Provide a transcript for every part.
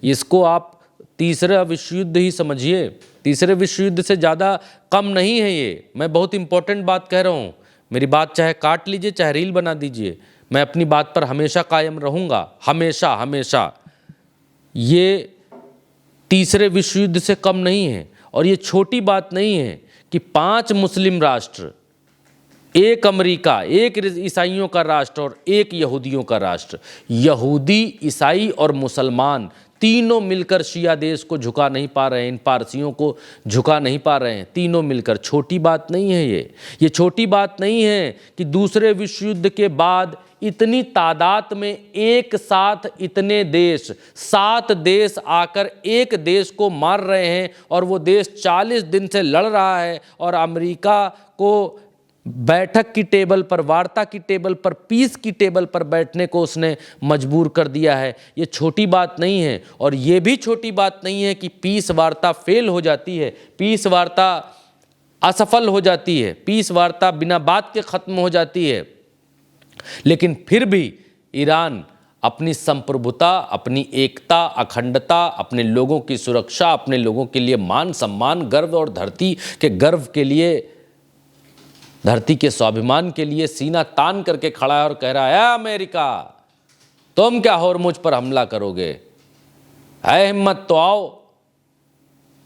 इसको आप तीसरा विश्व युद्ध ही समझिए, तीसरे विश्व युद्ध से ज़्यादा कम नहीं है ये। मैं बहुत इंपॉर्टेंट बात कह रहा हूँ, मेरी बात चाहे काट लीजिए चाहे रील बना दीजिए, मैं अपनी बात पर हमेशा कायम रहूँगा, हमेशा हमेशा। ये तीसरे विश्व युद्ध से कम नहीं है। और ये छोटी बात नहीं है कि 5 मुस्लिम राष्ट्र, एक अमेरिका, एक ईसाइयों का राष्ट्र और एक यहूदियों का राष्ट्र, यहूदी, ईसाई और मुसलमान तीनों मिलकर शिया देश को झुका नहीं पा रहे हैं, इन पारसियों को झुका नहीं पा रहे हैं, तीनों मिलकर। छोटी बात नहीं है ये छोटी बात नहीं है कि दूसरे विश्व युद्ध के बाद इतनी तादाद में एक साथ इतने देश, 7 देश आकर एक देश को मार रहे हैं और वो देश 40 दिन से लड़ रहा है और अमेरिका को बैठक की टेबल पर, वार्ता की टेबल पर, पीस की टेबल पर बैठने को उसने मजबूर कर दिया है। ये छोटी बात नहीं है। और ये भी छोटी बात नहीं है कि पीस वार्ता फेल हो जाती है, पीस वार्ता असफल हो जाती है, पीस वार्ता बिना बात के ख़त्म हो जाती है। लेकिन फिर भी ईरान अपनी संप्रभुता, अपनी एकता, अखंडता, अपने लोगों की सुरक्षा, अपने लोगों के लिए मान सम्मान, गर्व और धरती के गर्व के लिए, धरती के स्वाभिमान के लिए सीना तान करके खड़ा है और कह रहा है, अमेरिका तुम क्या होर्मुज पर हमला करोगे, है हिम्मत तो आओ।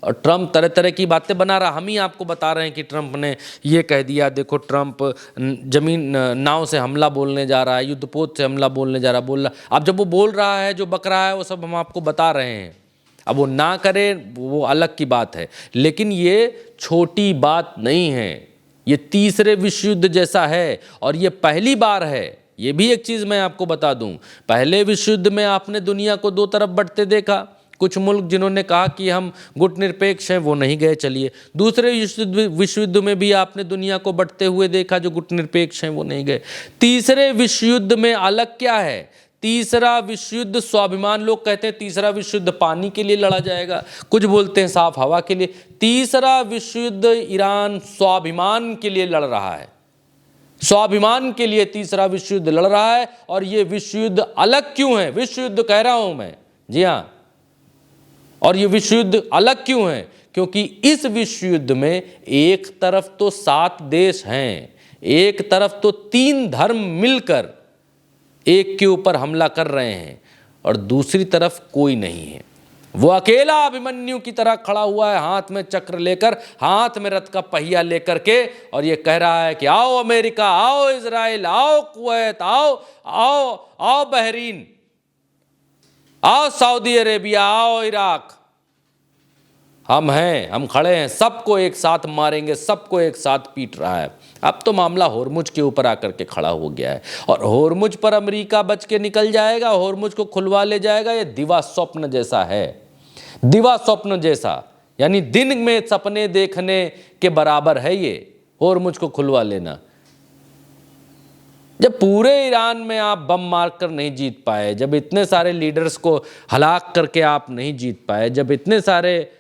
और ट्रंप तरह तरह की बातें बना रहा। हम ही आपको बता रहे हैं कि ट्रंप ने ये कह दिया, देखो ट्रंप जमीन नाव से हमला बोलने जा रहा है, युद्धपोत से हमला बोलने जा रहा, बोल रहा। अब जब वो बोल रहा है, जो बक रहा है, वो सब हम आपको बता रहे हैं। अब वो ना करे वो अलग की बात है, लेकिन ये छोटी बात नहीं है। ये तीसरे विश्व युद्ध जैसा है और ये पहली बार है। ये भी एक चीज़ मैं आपको बता दूं, पहले विश्व युद्ध में आपने दुनिया को 2 तरफ बंटते देखा। कुछ मुल्क जिन्होंने कहा कि हम गुटनिरपेक्ष हैं वो नहीं गए, चलिए। दूसरे विश्व युद्ध में भी आपने दुनिया को बंटते हुए देखा, जो गुटनिरपेक्ष हैं वो नहीं गए। तीसरे विश्व युद्ध में अलग क्या है? तीसरा विश्व युद्ध स्वाभिमान, लोग कहते हैं तीसरा विश्व युद्ध पानी के लिए लड़ा जाएगा, कुछ बोलते हैं साफ हवा के लिए। तीसरा विश्व युद्ध ईरान स्वाभिमान के लिए लड़ रहा है, स्वाभिमान के लिए तीसरा विश्व युद्ध लड़ रहा है। और ये विश्व युद्ध अलग क्यों है? विश्व युद्ध कह रहा हूं मैं, जी हाँ। और ये विश्व युद्ध अलग क्यों है? क्योंकि इस विश्व युद्ध में एक तरफ तो 7 देश हैं, एक तरफ तो 3 धर्म मिलकर एक के ऊपर हमला कर रहे हैं और दूसरी तरफ कोई नहीं है। वो अकेला अभिमन्यु की तरह खड़ा हुआ है, हाथ में चक्र लेकर, हाथ में रथ का पहिया लेकर के, और ये कह रहा है कि आओ अमेरिका, आओ इजराइल, आओ कुवैत, आओ आओ आओ बहरीन, आओ सऊदी अरेबिया, आओ इराक, हम हैं, हम खड़े हैं, सबको एक साथ मारेंगे, सबको एक साथ पीट रहा है। अब तो मामला होर्मुज के ऊपर आकर के खड़ा हो गया है और होर्मुज पर अमेरिका बच के निकल जाएगा, होर्मुज को खुलवा ले जाएगा। ये दिवा स्वप्न जैसा है, दिवा स्वप्न जैसा, यानी दिन में सपने देखने के बराबर है ये होर्मुज को खुलवा लेना। जब पूरे ईरान में आप बम मार कर नहीं जीत पाए, जब इतने सारे लीडर्स को हलाक करके आप नहीं जीत पाए, जब इतने सारे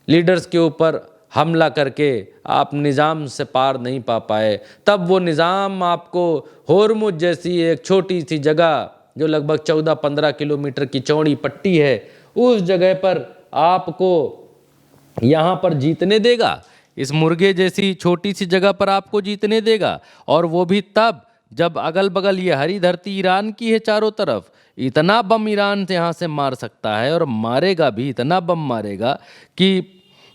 लीडर्स के ऊपर हमला करके आप निज़ाम से पार नहीं पा पाए, तब वो निज़ाम आपको होर्मुज जैसी एक छोटी सी जगह, जो लगभग 14-15 किलोमीटर की चौड़ी पट्टी है, उस जगह पर आपको यहाँ पर जीतने देगा। इस मुर्गे जैसी छोटी सी जगह पर आपको जीतने देगा, और वो भी तब जब अगल बगल ये हरी धरती ईरान की है, चारों तरफ इतना बम ईरान से यहाँ से मार सकता है, और मारेगा भी, इतना बम मारेगा कि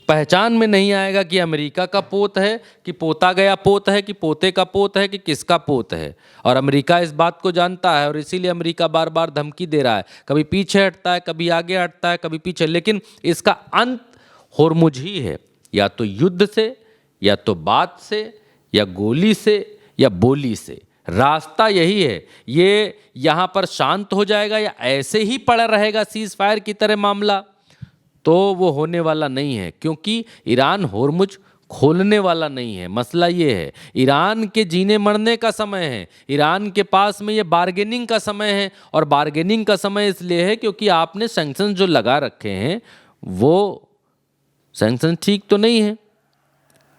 पहचान में नहीं आएगा कि अमेरिका का पोत है कि पोता गया पोत है कि पोते का पोत है कि किसका पोत है। और अमेरिका इस बात को जानता है और इसीलिए अमेरिका बार बार धमकी दे रहा है, कभी पीछे हटता है, कभी आगे हटता है, कभी पीछे, लेकिन इसका अंत होर्मुज ही है। या तो युद्ध से, या तो बात से, या गोली से, या बोली से, रास्ता यही है। ये यहाँ पर शांत हो जाएगा या ऐसे ही पड़ा रहेगा सीज फायर की तरह मामला, तो वो होने वाला नहीं है, क्योंकि ईरान होर्मुज खोलने वाला नहीं है। मसला ये है, ईरान के जीने मरने का समय है, ईरान के पास में ये बार्गेनिंग का समय है। और बार्गेनिंग का समय इसलिए है क्योंकि आपने सैंक्शन जो लगा रखे हैं वो सैंक्शन ठीक तो नहीं है,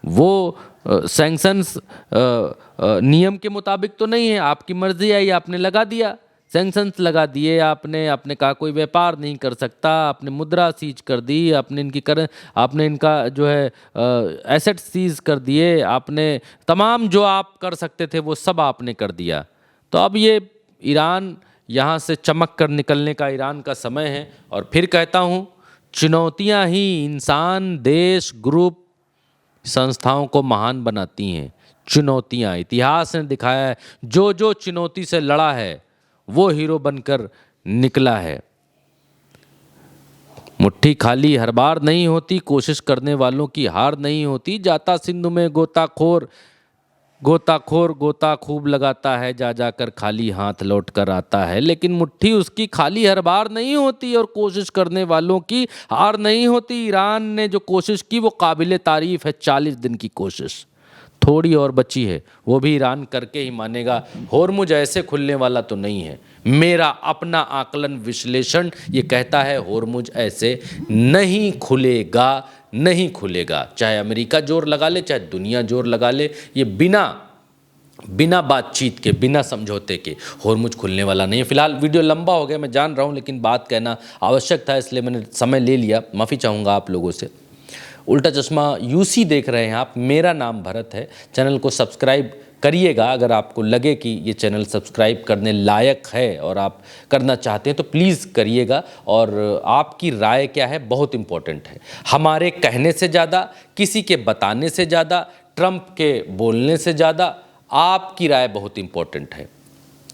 वो सैंक्शंस नियम के मुताबिक तो नहीं है। आपकी मर्जी आई, आपने लगा दिया, सैंक्शंस लगा दिए आपने कहा कोई व्यापार नहीं कर सकता, आपने मुद्रा सीज कर दी, आपने इनका जो है एसेट सीज कर दिए, आपने तमाम जो आप कर सकते थे वो सब आपने कर दिया। तो अब ये ईरान यहाँ से चमक कर निकलने का ईरान का समय है। और फिर कहता हूँ, चुनौतियाँ ही इंसान, देश, ग्रुप, संस्थाओं को महान बनाती हैं। चुनौतियाँ, इतिहास ने दिखाया है, जो जो चुनौती से लड़ा है वो हीरो बनकर निकला है। मुट्ठी खाली हर बार नहीं होती, कोशिश करने वालों की हार नहीं होती। जाता सिंधु में गोताखोर गोता खूब लगाता है, जा जाकर खाली हाथ लौट कर आता है। लेकिन मुट्ठी उसकी खाली हर बार नहीं होती और कोशिश करने वालों की हार नहीं होती। ईरान ने जो कोशिश की वो काबिले तारीफ है। 40 दिन की कोशिश, थोड़ी और बची है, वो भी ईरान करके ही मानेगा। होर्मुज ऐसे खुलने वाला तो नहीं है। मेरा अपना आकलन, विश्लेषण ये कहता है होर्मुज ऐसे नहीं खुलेगा, नहीं खुलेगा। चाहे अमेरिका जोर लगा ले, चाहे दुनिया जोर लगा ले, ये बिना बातचीत के, बिना समझौते के होर्मुज खुलने वाला नहीं है। फिलहाल वीडियो लंबा हो गया, मैं जान रहा हूँ, लेकिन बात कहना आवश्यक था, इसलिए मैंने समय ले लिया। माफ़ी चाहूँगा आप लोगों से। उल्टा चश्मा यूसी देख रहे हैं आप, मेरा नाम भरत है। चैनल को सब्सक्राइब करिएगा। अगर आपको लगे कि ये चैनल सब्सक्राइब करने लायक है और आप करना चाहते हैं तो प्लीज़ करिएगा। और आपकी राय क्या है बहुत इम्पोर्टेंट है। हमारे कहने से ज़्यादा, किसी के बताने से ज़्यादा, ट्रंप के बोलने से ज़्यादा आपकी राय बहुत इम्पोर्टेंट है।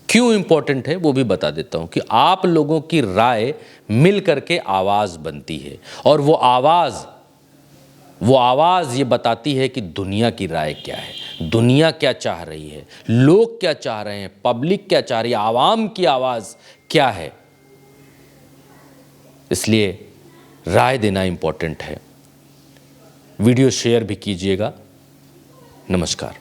क्यों इम्पोर्टेंट है वो भी बता देता हूँ कि आप लोगों की राय मिल करके आवाज़ बनती है, और वो आवाज़ ये बताती है कि दुनिया की राय क्या है, दुनिया क्या चाह रही है, लोग क्या चाह रहे हैं, पब्लिक क्या चाह रही है, आवाम की आवाज़ क्या है। इसलिए राय देना इम्पोर्टेंट है। वीडियो शेयर भी कीजिएगा। नमस्कार।